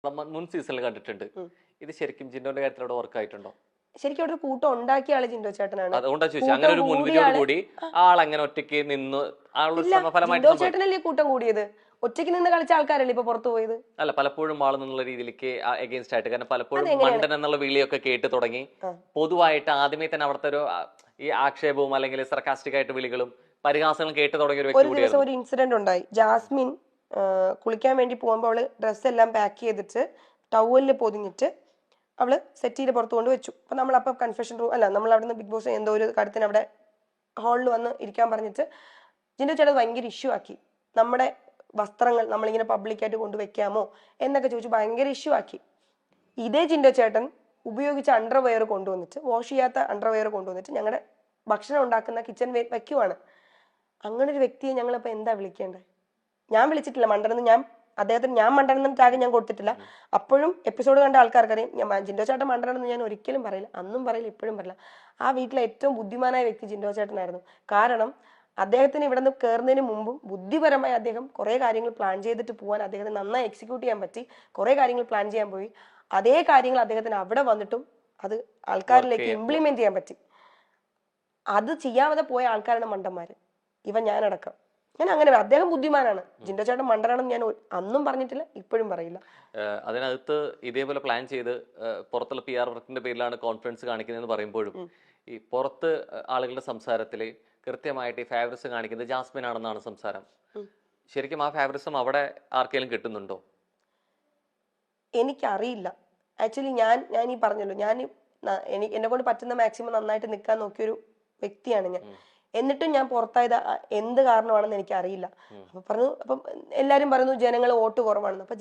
മുൻ സീസണിൽ കണ്ടിട്ടുണ്ട്. ഇത് ശരിക്കും ജിൻഡോന്റെ കാര്യത്തിൽ അവിടെ വർക്ക് ആയിട്ടുണ്ടോ? ശരിക്കും അവിടെ ഒരു കൂട്ടം ഉണ്ടാക്കിയ ആള് ജിൻഡോ ചേട്ടനാണ്. അതുകൊണ്ടാ ചോദിച്ചത്. അങ്ങനെ ഒരു മുൻവിധിയോട് കൂടി ആൾ അങ്ങനെ ഒറ്റയ്ക്ക് നിന്ന് ജിൻഡോ ചേട്ടനല്ലേ കൂട്ടം കൂടിയത്? ഒറ്റയ്ക്ക് നിന്ന് കളിച്ച ആൾക്കാരല്ലേ ഇപ്പൊ പുറത്തു പോയത്? അല്ല, പലപ്പോഴും ആൾ എന്നുള്ള രീതിയിലേക്ക് എഗെയിൻസ്റ്റ് ആയിട്ട്. കാരണം പലപ്പോഴും മണ്ടൻ എന്നുള്ള വിളിയൊക്കെ കേട്ട് തുടങ്ങി. പൊതുവായിട്ട് ആദ്യമേ തന്നെ അവിടുത്തെ ഒരു ഈ ആക്ഷേപവും അല്ലെങ്കിൽ സർക്കാസ്റ്റിക് ആയിട്ട് വിളികളും പരിഹാസങ്ങളും കേട്ട് തുടങ്ങിയ ഒരു വ്യക്തി ഒരു ദിവസം ഒരു ഇൻസിഡന്റ് ഉണ്ടായി. ജാസ്മിൻ കുളിക്കാൻ വേണ്ടി പോകുമ്പോൾ അവള് ഡ്രസ്സ് എല്ലാം പാക്ക് ചെയ്തിട്ട് ടവലിൽ പൊതിഞ്ഞിട്ട് അവള് സെറ്റിയിൽ പുറത്തു കൊണ്ട് വെച്ചു. അപ്പൊ നമ്മളപ്പോൾ കൺഫെഷൻ റൂം അല്ല, നമ്മൾ അവിടെ നിന്ന് ബിഗ് ബോസ് എന്തോ ഒരു കാര്യത്തിന് അവിടെ ഹാളിൽ വന്ന് ഇരിക്കാൻ പറഞ്ഞിട്ട് ജിൻഡോ ചേട്ടൻ ഭയങ്കര ഇഷ്യൂ ആക്കി. നമ്മുടെ വസ്ത്രങ്ങൾ നമ്മളിങ്ങനെ പബ്ലിക്കായിട്ട് കൊണ്ടുവയ്ക്കാമോ എന്നൊക്കെ ചോദിച്ചു ഭയങ്കര ഇഷ്യൂ ആക്കി. ഇതേ ജിൻഡോ ചേട്ടൻ ഉപയോഗിച്ച അണ്ടർവെയർ കൊണ്ടുവന്നിട്ട്, വാഷ് ചെയ്യാത്ത അണ്ടർവെയർ കൊണ്ടുവന്നിട്ട് ഞങ്ങളുടെ ഭക്ഷണം ഉണ്ടാക്കുന്ന കിച്ചൺ വയ്ക്കുവാണ്. അങ്ങനെ ഒരു വ്യക്തിയെ ഞങ്ങളിപ്പോൾ എന്താ വിളിക്കേണ്ടത്? ഞാൻ വിളിച്ചിട്ടില്ല മണ്ടനെന്ന്. ഞാൻ മണ്ടനെന്ന് ടാഗ് ഞാൻ കൊടുത്തിട്ടില്ല. അപ്പോഴും എപ്പിസോഡ് കണ്ട ആൾക്കാർക്കറിയാം ജിൻഡോ ചേട്ടൻ മണ്ടനെന്ന് ഞാൻ ഒരിക്കലും പറയില്ല, അന്നും പറയില്ല, ഇപ്പോഴും പറയില്ല. ആ വീട്ടിലെ ഏറ്റവും ബുദ്ധിമാനായ വ്യക്തി ജിൻഡോ ചേട്ടനായിരുന്നു. കാരണം അദ്ദേഹത്തിന് ഇവിടെ നിന്ന് കയറുന്നതിന് മുമ്പും ബുദ്ധിപരമായി അദ്ദേഹം കുറെ കാര്യങ്ങൾ പ്ലാൻ ചെയ്തിട്ട് പോകാൻ അദ്ദേഹത്തിന് നന്നായി എക്സിക്യൂട്ട് ചെയ്യാൻ പറ്റി. കുറെ കാര്യങ്ങൾ പ്ലാൻ ചെയ്യാൻ പോയി. അതേ കാര്യങ്ങൾ അദ്ദേഹത്തിന് അവിടെ വന്നിട്ടും അത് ആൾക്കാരിലേക്ക് ഇംപ്ലിമെന്റ് ചെയ്യാൻ പറ്റി. അത് ചെയ്യാതെ പോയ ആൾക്കാരാണ് മണ്ടന്മാര്, ഞാനടക്കം. ഞാൻ അങ്ങനെ അദ്ദേഹം ബുദ്ധിമാനാണ്. ജിൻഡോ ചേട്ടൻ മണ്ടനാണെന്ന് ഞാൻ അന്നും പറഞ്ഞിട്ടില്ല, ഇപ്പോഴും പറയില്ല. അതിനകത്ത് ഇതേപോലെ പ്ലാൻ ചെയ്ത് പുറത്തുള്ള PR വർക്കിന്റെ പേരിലാണ് കോൺഫിഡൻസ് കാണിക്കുന്നതെന്ന് പറയുമ്പോഴും ഈ പുറത്ത് ആളുകളുടെ സംസാരത്തില് കൃത്യമായിട്ട് ഈ ഫേവറിസം കാണിക്കുന്നത് ജാസ്മിൻ ആണെന്നാണ് സംസാരം. ശരിക്കും ആ ഫേവറിസം അവിടെ ആർക്കെങ്കിലും കിട്ടുന്നുണ്ടോ? എനിക്കറിയില്ല. ആക്ച്വലി ഞാൻ ഈ പറഞ്ഞല്ലോ, എന്നെ കൊണ്ട് പറ്റുന്ന മാക്സിമം നന്നായിട്ട് നിൽക്കാൻ നോക്കിയൊരു വ്യക്തിയാണ് ഞാൻ. എന്നിട്ടും ഞാൻ പുറത്തായത് എന്ത് കാരണമാണെന്ന് എനിക്ക് അറിയില്ല. അപ്പം എല്ലാരും പറയുന്നു ജനങ്ങൾ വോട്ട് കുറവാണെന്ന്. അപ്പൊ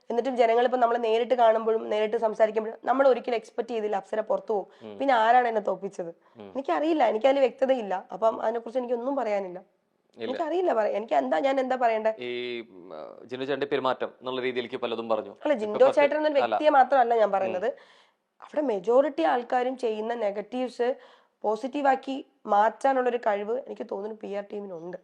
എന്നിട്ടും ജനങ്ങൾ ഇപ്പൊ നമ്മളെ നേരിട്ട് കാണുമ്പോഴും നേരിട്ട് സംസാരിക്കുമ്പോഴും നമ്മൾ ഒരിക്കലും എക്സ്പെക്ട് ചെയ്തില്ല അപ്സര പുറത്തു പോകും. പിന്നെ ആരാണ് എന്നെ തോപ്പിച്ചത്? എനിക്കറിയില്ല, എനിക്കതിൽ വ്യക്തതയില്ല. അപ്പം അതിനെക്കുറിച്ച് എനിക്കൊന്നും പറയാനില്ല. എനിക്കറിയില്ല, ഞാൻ എന്താ പറയണ്ടേ? ഈ ജിൻഡോ ചേട്ടന്റെ പെരുമാറ്റം എന്നുള്ള രീതിയിലേക്ക് പലതും പറഞ്ഞു. അല്ല, ജിൻഡോ ചേട്ടൻ എന്നൊരു വ്യക്തിയെ മാത്രമല്ല ഞാൻ പറയുന്നത്. അവിടെ മെജോറിറ്റി ആൾക്കാരും ചെയ്യുന്ന നെഗറ്റീവ്സ് പോസിറ്റീവാക്കി മാറ്റാനുള്ള ഒരു കഴിവ് എനിക്ക് തോന്നുന്നു PR ടീമിനുണ്ട്.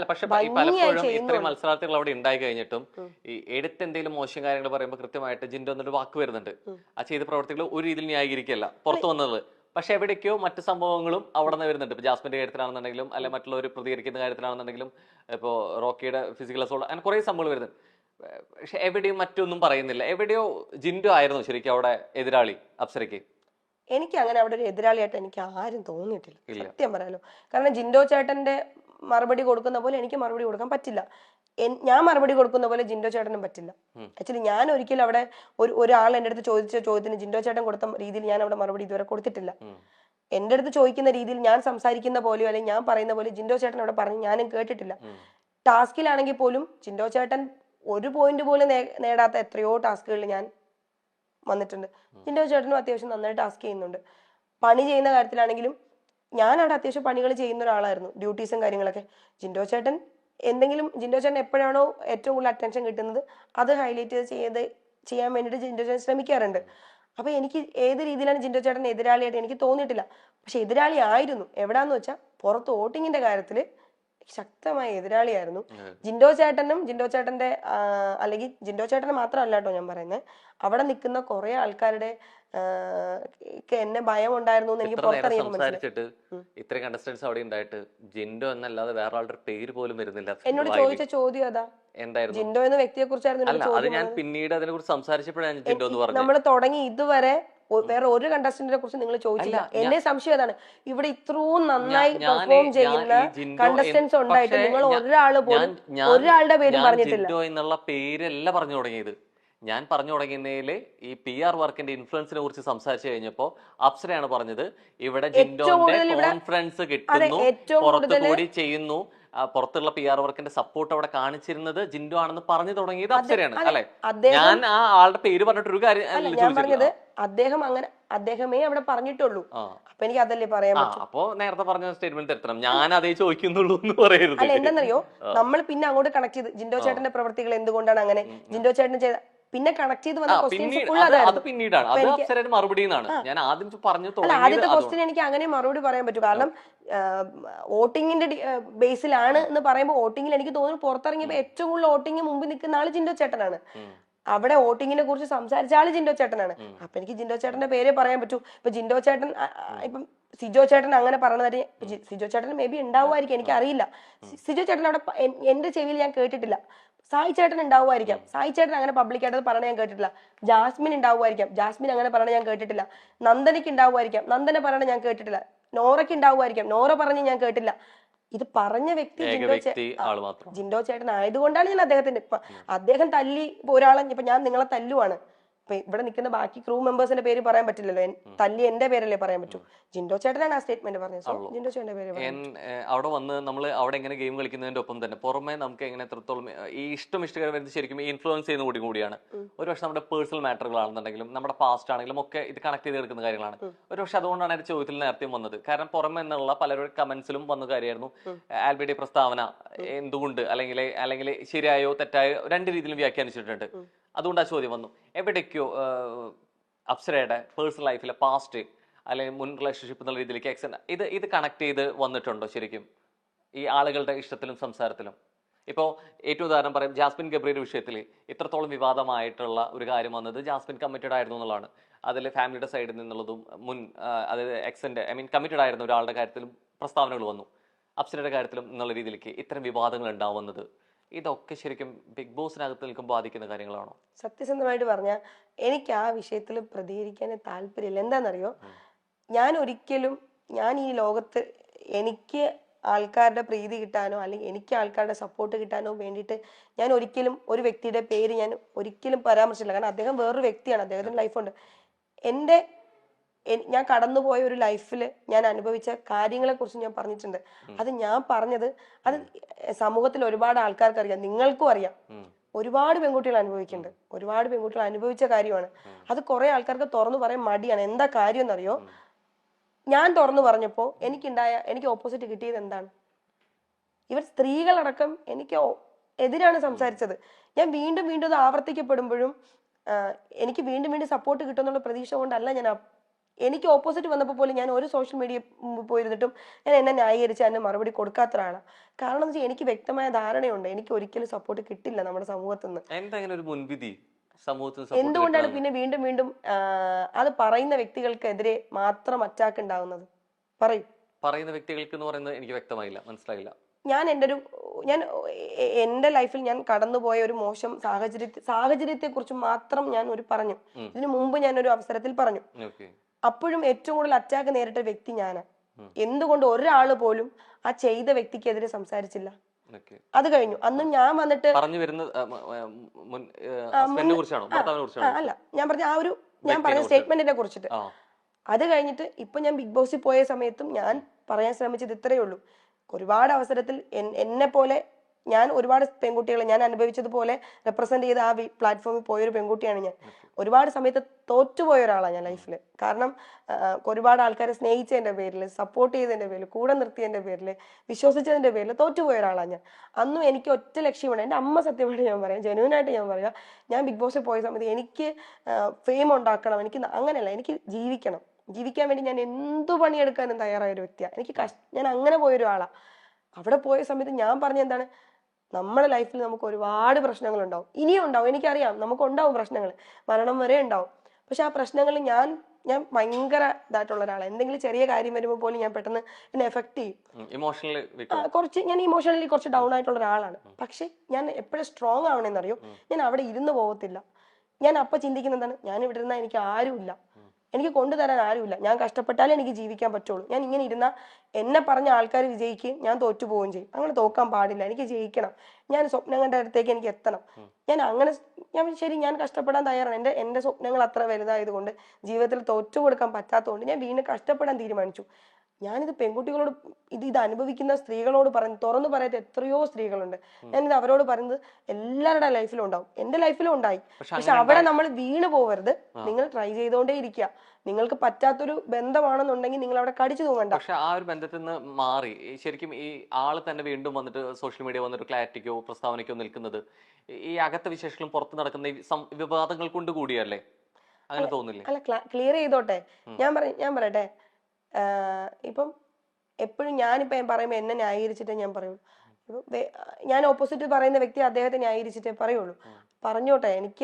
പക്ഷെ പലപ്പോഴും ഇത്രയും മത്സരാർത്ഥികൾ അവിടെ ഉണ്ടായി കഴിഞ്ഞിട്ടും ഈ എടുത്ത് എന്തെങ്കിലും മോശം കാര്യങ്ങൾ പറയുമ്പോൾ കൃത്യമായിട്ട് ജിൻഡോ എന്നൊരു വാക്ക് വരുന്നുണ്ട്. ആ ചെയ്ത പ്രവർത്തികൾ ഒരു രീതിയിൽ ന്യായീകരിക്കല്ല പുറത്തു വന്നത്. പക്ഷെ എവിടേക്കോ മറ്റു സംഭവങ്ങളും അവിടെ നിന്ന് വരുന്നുണ്ട്. ഇപ്പൊ ജാസ്മിന്റെ കാര്യത്തിലാണെന്നുണ്ടെങ്കിലും അല്ലെ മറ്റുള്ളവർ പ്രതികരിക്കുന്ന കാര്യത്തിലാണെന്നുണ്ടെങ്കിലും ഇപ്പോ റോക്കിയുടെ ഫിസിക്കൽ അസോൾട്ട് അങ്ങനെ കുറെ സംഭവങ്ങൾ വരുന്നുണ്ട്. പക്ഷെ എവിടെയും മറ്റൊന്നും പറയുന്നില്ല. എവിടെയോ ജിൻഡോ ആയിരുന്നു ശരിക്കും അവിടെ എതിരാളി അപ്സരയ്ക്ക്. എനിക്ക് അങ്ങനെ അവിടെ ഒരു എതിരാളിയായിട്ട് എനിക്ക് ആരും തോന്നിയിട്ടില്ല, സത്യം പറയാലോ. കാരണം ജിൻഡോ ചേട്ടന്റെ മറുപടി കൊടുക്കുന്ന പോലെ എനിക്ക് മറുപടി കൊടുക്കാൻ പറ്റില്ല. ഞാൻ മറുപടി കൊടുക്കുന്ന പോലെ ജിൻഡോ ചേട്ടനും പറ്റില്ല. ആക്ച്വലി ഞാൻ ഒരിക്കലും അവിടെ ഒരാൾ എൻ്റെ അടുത്ത് ചോദിച്ച ചോദ്യത്തിന് ജിൻഡോ ചേട്ടൻ കൊടുത്ത രീതിയിൽ ഞാൻ അവിടെ മറുപടി ഇതുവരെ കൊടുത്തിട്ടില്ല. എൻ്റെ അടുത്ത് ചോദിക്കുന്ന രീതിയിൽ ഞാൻ സംസാരിക്കുന്ന പോലെയോ അല്ലെങ്കിൽ ഞാൻ പറയുന്ന പോലെ ജിൻഡോ ചേട്ടൻ അവിടെ പറഞ്ഞ് ഞാനും കേട്ടിട്ടില്ല. ടാസ്കിലാണെങ്കിൽ പോലും ജിൻഡോ ചേട്ടൻ ഒരു പോയിന്റ് പോലും നേടാത്ത എത്രയോ ടാസ്കുകളിൽ ഞാൻ വന്നിട്ടുണ്ട്. ജിൻഡോ ചേട്ടനും അത്യാവശ്യം നന്നായി ടാസ്ക് ചെയ്യുന്നുണ്ട്. പണി ചെയ്യുന്ന കാര്യത്തിലാണെങ്കിലും ഞാൻ അവിടെ അത്യാവശ്യം പണികൾ ചെയ്യുന്ന ഒരാളായിരുന്നു, ഡ്യൂട്ടീസും കാര്യങ്ങളൊക്കെ. ജിൻഡോ ചേട്ടൻ എപ്പോഴാണോ ഏറ്റവും കൂടുതൽ അറ്റൻഷൻ കിട്ടുന്നത് അത് ഹൈലൈറ്റ് ചെയ്യാൻ വേണ്ടിയിട്ട് ജിൻഡോ ചേട്ടൻ ശ്രമിക്കാറുണ്ട്. അപ്പൊ എനിക്ക് ഏത് രീതിയിലാണ് ജിൻഡോ ചേട്ടൻ എതിരാളിയായിട്ട് എനിക്ക് തോന്നിയിട്ടില്ല. പക്ഷെ എതിരാളി ആയിരുന്നു. എവിടാന്ന് വെച്ചാൽ പുറത്ത് വോട്ടിങ്ങിന്റെ കാര്യത്തില് ശക്തമായ എതിരാളിയായിരുന്നു. ജിൻഡോ ചേട്ടന്റെ അല്ലെങ്കിൽ ജിൻഡോ ചേട്ടന് മാത്രമല്ല കേട്ടോ ഞാൻ പറയുന്നത്, അവിടെ നിൽക്കുന്ന കുറെ ആൾക്കാരുടെ എന്നെ ഭയം ഉണ്ടായിരുന്നു എന്ന് എനിക്ക് സംസാരിച്ചിട്ട് ഇത്രയും കണ്ടസ്റ്റൻസ് അവിടെ ഉണ്ടായിട്ട് ജിൻഡോ എന്നല്ലാതെ വേറെ ആളുടെ പേര് പോലും വരുന്നില്ല. എന്നോട് ചോദിച്ച ചോദ്യം അതാ, എന്തായിരുന്നു ജിൻഡോ എന്ന വ്യക്തിയെ കുറിച്ചായിരുന്നു. ഞാൻ പിന്നീട് അതിനെ കുറിച്ച് സംസാരിച്ചപ്പോഴാണ് ജിൻഡോ എന്ന് പറഞ്ഞത്. നമ്മൾ തുടങ്ങി ഇതുവരെ വേറെ ഒരു കണ്ടസ്റ്റന്റിനെ കുറിച്ച് നിങ്ങൾ ചോദിച്ചില്ല. എന്നെ സംശയം അതാണ്, ഇവിടെ ഇത്രയും നന്നായി പെർഫോം ചെയ്യുന്ന കണ്ടസ്റ്റൻസ് ഉണ്ടായിട്ട് നിങ്ങൾ ഒരാളുടെ പേര് പറഞ്ഞിട്ടില്ല. ജിൻഡോ എന്നുള്ള പേരല്ല പറഞ്ഞു തുടങ്ങിയത്. ഞാൻ പറഞ്ഞു തുടങ്ങുന്നതിൽ ഈ PR വർക്കിന്റെ ഇൻഫ്ലുവൻസിനെ കുറിച്ച് സംസാരിച്ചു കഴിഞ്ഞപ്പോ അപ്സരയാണ് പറഞ്ഞത് ഇവിടെ ജിൻഡോന്റെ കോൺഫിഡൻസ് കിട്ടുന്നു, പുറത്തുകൂടി ചെയ്യുന്നു, പുറത്തുള്ള PR വർക്കിന്റെ സപ്പോർട്ട് അവിടെ കാണിച്ചിരുന്നത് ജിൻഡോ ആണെന്ന് പറഞ്ഞു തുടങ്ങിയത് അപ്സരയാണ് അല്ലെ? ഞാൻ ആ ആളുടെ പേര് പറഞ്ഞിട്ട് ഒരു കാര്യം ഞാൻ പറഞ്ഞത് അദ്ദേഹമേ അവിടെ പറഞ്ഞിട്ടുള്ളൂ. അപ്പൊ എനിക്ക് അതല്ലേ പറയാൻ പറ്റും. അപ്പൊ നേരത്തെ പറഞ്ഞ സ്റ്റേറ്റ്മെന്റ് തരണം, ഞാൻ അതേ ചോദിക്കുന്നുള്ളൂ എന്ന് പറയരുത്. അല്ല, എന്താണെന്നറിയോ, നമ്മൾ പിന്നെ അങ്ങോട്ട് കണക്ട് ചെയ്ത് ജിൻഡോ ചേട്ടന്റെ പ്രവർത്തികൾ എന്തുകൊണ്ടാണ് അങ്ങനെ, ജിൻഡോ ചേട്ടൻ ചെയ്ത പിന്നെ കണക്ട് ചെയ്ത് വന്ന അത് പിന്നീടാണ്, അത് അപ്സരയുടെ മറുപടി എന്നാണ് ഞാൻ ആദ്യം പറഞ്ഞു. ആദ്യത്തെ ക്വസ്റ്റ്യൻ എനിക്ക് അങ്ങനെ മറുപടി പറയാൻ പറ്റും. കാരണം വോട്ടിങ്ങിന്റെ ബേസിലാണ് എന്ന് പറയുമ്പോൾ വോട്ടിങ്ങിൽ എനിക്ക് തോന്നുന്നു പുറത്തിറങ്ങിയപ്പോ ഏറ്റവും കൂടുതൽ വോട്ടിംഗ് മുമ്പിൽ നിൽക്കുന്ന ആള് ജിൻഡോ ചേട്ടനാണ്. അവിടെ വോട്ടിങ്ങിനെ കുറിച്ച് സംസാരിച്ച ആള് ജിൻഡോ ചേട്ടനാണ്. അപ്പൊ എനിക്ക് ജിൻഡോ ചേട്ടന്റെ പേരെ പറയാൻ പറ്റൂ. ഇപ്പൊ ജിൻഡോ ചേട്ടൻ ഇപ്പം സിജോ ചേട്ടൻ അങ്ങനെ പറഞ്ഞത് സിജോ ചേട്ടൻ മേ ബി ഉണ്ടാവുമായിരിക്കും, എനിക്ക് അറിയില്ല. സിജോ ചേട്ടൻ അവിടെ എന്റെ ചെവിയിൽ ഞാൻ കേട്ടിട്ടില്ല. സായി ചേട്ടൻ ഉണ്ടാവുമായിരിക്കാം, സായി ചേട്ടൻ അങ്ങനെ പബ്ലിക്കായിട്ട് പറഞ്ഞ ഞാൻ കേട്ടിട്ടില്ല. ജാസ്മിൻ ഉണ്ടാവുമായിരിക്കാം, ജാസ്മിൻ അങ്ങനെ പറഞ്ഞ ഞാൻ കേട്ടിട്ടില്ല. നന്ദനയ്ക്ക് ഉണ്ടാവുമായിരിക്കാം, നന്ദന പറയണ ഞാൻ കേട്ടിട്ടില്ല. നോറയ്ക്ക് ഉണ്ടാവുമായിരിക്കാം, നോറ പറഞ്ഞ് ഞാൻ കേട്ടില്ല. ഇത് പറഞ്ഞ വ്യക്തി ജിൻഡോ ചേട്ടൻ ആയതുകൊണ്ടാണ് ഞാൻ അദ്ദേഹത്തിന്റെ ഇപ്പൊ അദ്ദേഹം തല്ലി ഇപ്പൊ ഒരാളെ ഇപ്പൊ ഞാൻ നിങ്ങളെ തല്ലുവാണ്, ഇപ്പൊ ഇവിടെ നിൽക്കുന്ന ബാക്കി ക്രൂ മെമ്പേഴ്സിന്റെ പേര് പറയാൻ പറ്റില്ലല്ലോ, തല്ലി എന്റെ പേരല്ലേ പറയാൻ പറ്റൂ. ജിൻഡോ ചേട്ടനാണ് ആ സ്റ്റേറ്റ്മെന്റ് പറഞ്ഞത്. സോ ജിൻഡോ ചേട്ടന്റെ പേര് അവിടെ വന്ന് നമ്മൾ അവിടെ എങ്ങനെ ഗെയിം കളിക്കുന്നതിന്റെ ഒപ്പം തന്നെ പുറമെ നമുക്ക് എങ്ങനെ എത്രത്തോളം ഈ ഇഷ്ടകരം വരുന്നത് ശരിക്കും ഇൻഫ്ലുവൻസ് ചെയ്യുന്ന കൂടിയാണ്. ഒരു പക്ഷെ നമ്മുടെ പേഴ്സണൽ മാറ്ററുകളാണെന്നുണ്ടെങ്കിലും നമ്മുടെ പാസ്റ്റ് ആണെങ്കിലും ഒക്കെ ഇത് കണക്ട് ചെയ്ത് എടുക്കുന്ന കാര്യങ്ങളാണ്. ഒരു പക്ഷെ അതുകൊണ്ടാണ് എന്റെ ചോദ്യത്തിൽ നേരത്തെ വന്നത്. കാരണം പുറമെ എന്നുള്ള പലരുടെ കമന്റ്സിലും വന്ന കാര്യമായിരുന്നു ആൽബിയുടെ പ്രസ്താവന എന്തുകൊണ്ട് അല്ലെങ്കിൽ ശരിയായോ തെറ്റായോ രണ്ട് രീതിയിലും വ്യാഖ്യാനിച്ചിട്ടുണ്ട്. അതുകൊണ്ട് ആ ചോദ്യം വന്നു. എവിടേക്കോ അപ്സരയുടെ പേഴ്സണൽ ലൈഫിലെ പാസ്റ്റ് അല്ലെങ്കിൽ മുൻ റിലേഷൻഷിപ്പ് എന്നുള്ള രീതിയിലേക്ക് ഇത് കണക്ട് ചെയ്ത് വന്നിട്ടുണ്ടോ ശരിക്കും ഈ ആളുകളുടെ ഇഷ്ടത്തിലും സംസാരത്തിലും? ഇപ്പോൾ ഏറ്റവും ഉദാഹരണം പറയും, ജാസ്മിൻ ഗബ്രിയുടെ വിഷയത്തിൽ ഇത്രത്തോളം വിവാദമായിട്ടുള്ള ഒരു കാര്യം വന്നത് ജാസ്മിൻ കമ്മിറ്റഡ് ആയിരുന്നു എന്നുള്ളതാണ്. അതിൽ ഫാമിലിയുടെ സൈഡിൽ നിന്നുള്ളതും അതായത് എക്സിന്റെ കമ്മിറ്റഡ് ആയിരുന്ന ഒരാളുടെ കാര്യത്തിലും പ്രസ്താവനകൾ വന്നു. അപ്സരയുടെ കാര്യത്തിലും എന്നുള്ള രീതിയിലേക്ക് ഇത്തരം വിവാദങ്ങൾ ഉണ്ടാവുന്നത് ഇതൊക്കെ ശരിക്കും ബിഗ് ബോസിനകത്ത് നിൽക്കുമ്പോൾ ബാധിക്കുന്ന കാര്യങ്ങളാണോ? സത്യസന്ധമായിട്ട് പറഞ്ഞാൽ എനിക്ക് ആ വിഷയത്തിൽ പ്രതികരിക്കാൻ താല്പര്യമില്ല. എന്താണെന്നറിയോ, ഞാൻ ഈ ലോകത്ത് എനിക്ക് ആൾക്കാരുടെ പ്രീതി കിട്ടാനോ അല്ലെങ്കിൽ എനിക്ക് ആൾക്കാരുടെ സപ്പോർട്ട് കിട്ടാനോ വേണ്ടിയിട്ട് ഞാൻ ഒരിക്കലും ഒരു വ്യക്തിയുടെ പേര് ഞാൻ ഒരിക്കലും പരാമർശിച്ചില്ല. കാരണം അദ്ദേഹം വേറൊരു വ്യക്തിയാണ്, അദ്ദേഹത്തിന് ലൈഫുണ്ട്. ഞാൻ കടന്നുപോയ ഒരു ലൈഫിൽ ഞാൻ അനുഭവിച്ച കാര്യങ്ങളെ കുറിച്ച് ഞാൻ പറഞ്ഞിട്ടുണ്ട്. അത് ഞാൻ പറഞ്ഞത് അത് സമൂഹത്തിൽ ഒരുപാട് ആൾക്കാർക്ക് അറിയാം, നിങ്ങൾക്കും അറിയാം. ഒരുപാട് പെൺകുട്ടികൾ അനുഭവിക്കുന്നുണ്ട്, ഒരുപാട് പെൺകുട്ടികൾ അനുഭവിച്ച കാര്യമാണ്. അത് കുറെ ആൾക്കാർക്ക് തുറന്നു പറയാൻ മടിയാണ്. എന്താ കാര്യം എന്നറിയോ, ഞാൻ തുറന്നു പറഞ്ഞപ്പോ എനിക്ക് ഓപ്പോസിറ്റ് കിട്ടിയത് എന്താണ്? ഇവർ സ്ത്രീകളടക്കം എനിക്ക് എതിരാണ് സംസാരിച്ചത്. ഞാൻ വീണ്ടും വീണ്ടും അത് ആവർത്തിക്കപ്പെടുമ്പോഴും എനിക്ക് വീണ്ടും വീണ്ടും സപ്പോർട്ട് കിട്ടുമെന്നുള്ള പ്രതീക്ഷ കൊണ്ടല്ല എനിക്ക് ഓപ്പോസിറ്റ് വന്നപ്പോൾ പോലും ഞാൻ ഒരു സോഷ്യൽ മീഡിയ പോയിരുന്നിട്ടും ഞാൻ എന്നെ ന്യായീകരിച്ച് അതിന് മറുപടി കൊടുക്കാത്ത ഒരാളാണ്. കാരണം എന്ന് വെച്ചാൽ എനിക്ക് വ്യക്തമായ ധാരണയുണ്ട് എനിക്ക് ഒരിക്കലും സപ്പോർട്ട് കിട്ടില്ല നമ്മുടെ സമൂഹത്തിൽ നിന്ന്. എന്തുകൊണ്ടാണ് പിന്നെ വീണ്ടും വീണ്ടും അത് പറയുന്ന വ്യക്തികൾക്കെതിരെ മാത്രം അറ്റാക്ക് ഉണ്ടാവുന്നത്? പറയുന്ന വ്യക്തികൾക്ക് എന്ന് പറയുന്നത് എനിക്ക് വ്യക്തമായില്ല, മനസ്സിലായില്ല. ഞാൻ എന്റെ ലൈഫിൽ ഞാൻ കടന്നുപോയ ഒരു മോശം സാഹചര്യത്തെ കുറിച്ച് മാത്രം ഞാൻ പറഞ്ഞു. ഇതിനു മുമ്പ് ഞാൻ ഒരു അവസരത്തിൽ പറഞ്ഞു. അപ്പോഴും ഏറ്റവും കൂടുതൽ അറ്റാക്ക് നേരിട്ട വ്യക്തി ഞാനാണ്. എന്തുകൊണ്ട് ഒരാള് പോലും ആ ചെയ്ത വ്യക്തിക്കെതിരെ സംസാരിച്ചില്ല? അത് കഴിഞ്ഞു. അന്ന് ഞാൻ വന്നിട്ട് അല്ല, ഞാൻ പറഞ്ഞ സ്റ്റേറ്റ്മെന്റിനെ കുറിച്ചിട്ട്. അത് കഴിഞ്ഞിട്ട് ഇപ്പൊ ഞാൻ ബിഗ് ബോസിൽ പോയ സമയത്തും ഞാൻ പറയാൻ ശ്രമിച്ചത് ഇത്രയേ ഉള്ളൂ. ഒരുപാട് അവസരത്തിൽ എന്നെ പോലെ ഞാൻ ഒരുപാട് പെൺകുട്ടികളെ ഞാൻ അനുഭവിച്ചതുപോലെ റെപ്രസെന്റ് ചെയ്ത് ആ പ്ലാറ്റ്ഫോമിൽ പോയൊരു പെൺകുട്ടിയാണ് ഞാൻ. ഒരുപാട് സമയത്ത് തോറ്റുപോയ ഒരാളാണ് ഞാൻ ലൈഫിൽ. കാരണം ഒരുപാട് ആൾക്കാരെ സ്നേഹിച്ചതിന്റെ പേരിൽ, സപ്പോർട്ട് ചെയ്തതിന്റെ പേരിൽ, കൂടെ നിർത്തിയതിന്റെ പേരിൽ, വിശ്വസിച്ചതിന്റെ പേരിൽ തോറ്റുപോയ ഒരാളാണ് ഞാൻ. അന്നും എനിക്ക് ഒറ്റ ലക്ഷ്യമാണ്. എൻ്റെ അമ്മ സത്യമായിട്ട് ഞാൻ പറയാം, ജെന്യൂനായിട്ട് ഞാൻ പറയാം, ഞാൻ ബിഗ് ബോസിൽ പോയ സമയത്ത് എനിക്ക് ഫെയിം ഉണ്ടാക്കണം, എനിക്ക് അങ്ങനെയല്ല, എനിക്ക് ജീവിക്കാൻ വേണ്ടി ഞാൻ എന്തു പണിയെടുക്കാനും തയ്യാറായ ഒരു വ്യക്തിയാണ്. ഞാൻ അങ്ങനെ പോയൊരു ആളാണ്. അവിടെ പോയ സമയത്ത് ഞാൻ പറഞ്ഞ എന്താണ്, നമ്മുടെ ലൈഫിൽ നമുക്ക് ഒരുപാട് പ്രശ്നങ്ങൾ ഉണ്ടാവും, ഇനിയും ഉണ്ടാവും, എനിക്കറിയാം, നമുക്ക് ഉണ്ടാവും പ്രശ്നങ്ങൾ, മരണം വരെ ഉണ്ടാവും. പക്ഷെ ആ പ്രശ്നങ്ങൾ ഞാൻ ഭയങ്കര ഇതായിട്ടുള്ള ഒരാളാണ്. എന്തെങ്കിലും ചെറിയ കാര്യം വരുമ്പോൾ പോലും ഞാൻ പെട്ടെന്ന് എന്നെ എഫക്ട് ചെയ്യും. ഞാൻ ഇമോഷണലി കുറച്ച് ഡൗൺ ആയിട്ടുള്ള ഒരാളാണ്. പക്ഷെ ഞാൻ എപ്പോഴും സ്ട്രോങ് ആവണമെന്നറിയോ, ഞാൻ അവിടെ ഇരുന്ന് പോകത്തില്ല. ഞാൻ അപ്പൊ ചിന്തിക്കുന്ന എന്താണ്, ഞാൻ ഇവിടെ ഇരുന്നാൽ എനിക്ക് ആരുമില്ല, എനിക്ക് കൊണ്ടുതരാൻ ആരുമില്ല, ഞാൻ കഷ്ടപ്പെട്ടാലേ എനിക്ക് ജീവിക്കാൻ പറ്റുള്ളൂ. ഞാൻ ഇങ്ങനെ ഇരുന്നാൽ എന്നെ പറഞ്ഞ ആൾക്കാർ വിജയിക്കുകയും ഞാൻ തോറ്റു പോവുകയും ചെയ്യും. അങ്ങനെ തോക്കാൻ പാടില്ല, എനിക്ക് ജയിക്കണം, ഞാൻ സ്വപ്നം കണ്ട അടുത്തേക്ക് എനിക്ക് എത്തണം. ഞാൻ കഷ്ടപ്പെടാൻ തയ്യാറാണ്. എന്റെ സ്വപ്നങ്ങൾ അത്ര വലുതായതുകൊണ്ട്, ജീവിതത്തിൽ തോറ്റു കൊടുക്കാൻ പറ്റാത്തതുകൊണ്ട് ഞാൻ വീണ്ടും കഷ്ടപ്പെടാൻ തീരുമാനിച്ചു. ഞാനിത് പെൺകുട്ടികളോട് ഇത് അനുഭവിക്കുന്ന സ്ത്രീകളോട് തുറന്നു പറയാത്ത എത്രയോ സ്ത്രീകളുണ്ട്. ഞാനിത് അവരോട് പറയുന്നത് എല്ലാവരുടെ ലൈഫിലും ഉണ്ടാവും, എന്റെ ലൈഫിലും ഉണ്ടായി. പക്ഷെ അവിടെ നമ്മൾ വീണ് പോകരുത്. നിങ്ങൾ ട്രൈ ചെയ്തോണ്ടേ ഇരിക്കുക. നിങ്ങൾക്ക് പറ്റാത്തൊരു ബന്ധമാണെന്നുണ്ടെങ്കിൽ നിങ്ങൾ അവിടെ കടിച്ചു തൂങ്ങണ്ട. പക്ഷെ ആ ഒരു ബന്ധത്തിൽ നിന്ന് മാറി ശരിക്കും ഈ ആള് തന്നെ വീണ്ടും വന്നിട്ട് സോഷ്യൽ മീഡിയ വന്നിട്ട് ക്ലാരിറ്റിക്കോ പ്രസ്താവനയ്ക്കോ നിൽക്കുന്നത് ഈ അകത്ത വിശേഷങ്ങളും പുറത്ത് നടക്കുന്ന വിവാദങ്ങൾ കൊണ്ട് കൂടിയല്ലേ? അങ്ങനെ തോന്നില്ലേ? അല്ല, ക്ലിയർ ചെയ്തോട്ടെ. ഞാൻ പറയട്ടെ, ഇപ്പം എപ്പോഴും ഞാനിപ്പോ പറയുമ്പോ എന്നെ ന്യായീകരിച്ചിട്ടേ ഞാൻ പറയൂ. ഞാൻ ഓപ്പോസിറ്റ് പറയുന്ന വ്യക്തി അദ്ദേഹത്തെ ന്യായീകരിച്ചിട്ടേ പറയുള്ളൂ. പറഞ്ഞോട്ടെ, എനിക്ക്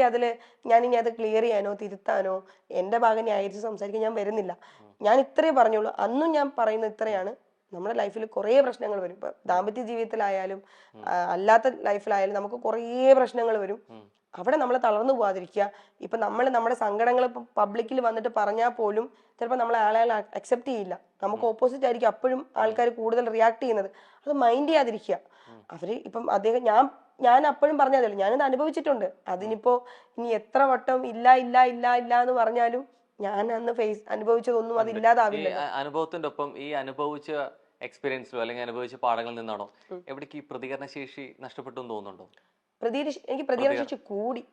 ഞാൻ ഇനി അത് ക്ലിയർ ചെയ്യാനോ തിരുത്താനോ എന്റെ ഭാഗം ന്യായീകരിച്ച് സംസാരിക്കാൻ ഞാൻ വരുന്നില്ല. ഞാൻ ഇത്രേ പറഞ്ഞോളൂ. അന്നും ഞാൻ പറയുന്നത് ഇത്രയാണ്, നമ്മുടെ ലൈഫിൽ കുറേ പ്രശ്നങ്ങൾ വരും. ഇപ്പൊ ദാമ്പത്യ ജീവിതത്തിലായാലും അല്ലാത്ത ലൈഫിലായാലും നമുക്ക് കുറേ പ്രശ്നങ്ങൾ വരും. അവിടെ നമ്മൾ തളർന്നു പോകാതിരിക്കുക. ഇപ്പൊ നമ്മുടെ സങ്കടങ്ങൾ ഇപ്പൊ പബ്ലിക്കിൽ വന്നിട്ട് പറഞ്ഞാൽ പോലും ചിലപ്പോൾ നമ്മളെ ആളെ അക്സെപ്റ്റ് ചെയ്യില്ല. നമുക്ക് ഓപ്പോസിറ്റ് ആയിരിക്കും അപ്പോഴും ആൾക്കാർ കൂടുതൽ റിയാക്ട് ചെയ്യുന്നത്. അത് മൈൻഡ് ചെയ്യാതിരിക്കുക. അവര് ഇപ്പം അദ്ദേഹം ഞാൻ അപ്പോഴും പറഞ്ഞതല്ലോ, ഞാനിത് അനുഭവിച്ചിട്ടുണ്ട്. അതിനിപ്പോ ഇനി എത്ര വട്ടം ഇല്ല ഇല്ല ഇല്ല ഇല്ല എന്ന് പറഞ്ഞാലും ഞാൻ അന്ന് അനുഭവിച്ചതൊന്നും അത് ഇല്ലാതാവില്ല. അനുഭവത്തിന്റെ ഒപ്പം ഈ അനുഭവിച്ച എക്സ്പീരിയൻസിലോ അല്ലെങ്കിൽ അനുഭവിച്ച പാഠങ്ങളിൽ നിന്നാണോ എവിടേക്ക് ഈ പ്രതികരണ ശേഷി നഷ്ടപ്പെട്ടു എന്ന് തോന്നുന്നുണ്ടോ? എനിക്ക് പ്രതികരണ ശേഷി കൂടി.